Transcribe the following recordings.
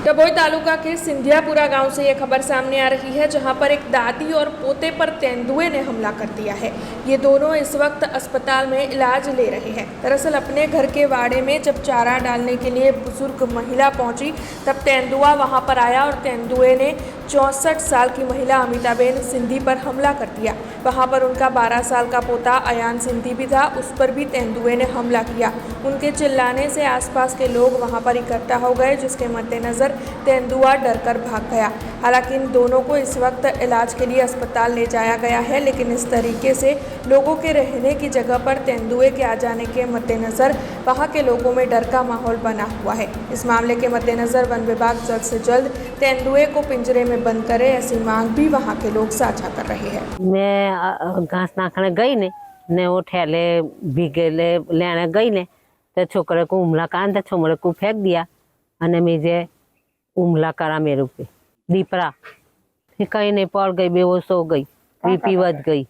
डभोई तालुका के सिंधियापुरा गांव से ये खबर सामने आ रही है, जहां पर एक दादी और पोते पर तेंदुए ने हमला कर दिया है। ये दोनों इस वक्त अस्पताल में इलाज ले रहे हैं। दरअसल अपने घर के वाड़े में जब चारा डालने के लिए बुजुर्ग महिला पहुंची, तब तेंदुआ वहां पर आया और तेंदुए ने 64 साल की महिला अमिताबेन सिंधी पर हमला कर दिया। वहां पर उनका 12 साल का पोता अयान सिंधी भी था, उस पर भी तेंदुए ने हमला किया। उनके चिल्लाने से आसपास के लोग वहां पर इकट्ठा हो गए, जिसके मद्देनजर तेंदुआ डरकर भाग गया। हालांकि इन दोनों को इस वक्त इलाज के लिए अस्पताल ले जाया गया है, लेकिन इस तरीके से लोगों के रहने की जगह पर तेंदुए के आ जाने के मद्देनजर वहां के लोगों में डर का माहौल बना हुआ है। इस मामले के मद्देनजर वन विभाग जल्द से जल्द तेंदुए को पिंजरे में बंद करे, ऐसी मांग भी वहां के लोग साझा कर रहे हैं। मैं घास नाखने गई ने वो ठेले भीगे लेने गई ने तो छोकरे को हुमला कर छोकरे को फेंक दिया और मुझे हुमला करा मेरे पे दीपरा कहीं नहीं पड़ गई, बेहोश हो गई, बीपी वध गई,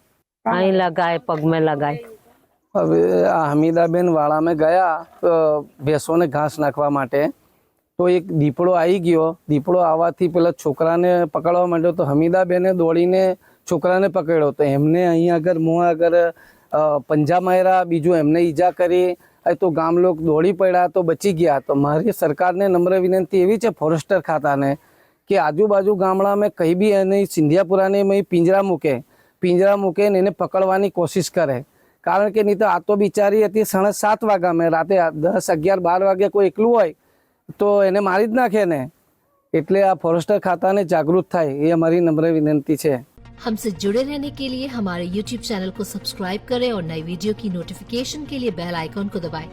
कहीं लगाए पग में लगाए। अब हमीदाबेन वाड़ा में गया तो भैंसों ने घास नाखवा माटे तो एक दीपड़ो आई गयो। दीपड़ो आवाथी पेला छोकरा ने पकड़वा मांड्यो तो हमीदाबेने दौड़ीने छोकरा ने पकड़्यो तो एमने अहीं अगर मुँह अगर पंजा मार्या, बीजू एमने ईजा करी तो गाम लोग दौड़ी पड़ा तो बची गया। तो मारी सरकार ने नम्र विनंती एवी है फॉरेस्टर खाता ने कि आजूबाजू गामड़ा में कहीं भी एने सिंधियापुरा ने में पिंजरा मूके ने पकड़वानी कोशिश करे, कारण के नहीं तो आ तो बिचारी हती 7:30 वाग्या में राते 10, 11, 12 वागे कोई एकलू होय तो एने मारी ज नाखे ने। एटले आ फॉरेस्टर खाता ने जागृत थाय ये हमारी नम्र विनंती है। हमसे जुड़े रहने के लिए हमारे YouTube चैनल को सब्सक्राइब करें और नई वीडियो की नोटिफिकेशन के लिए बेल आइकॉन को दबाएं।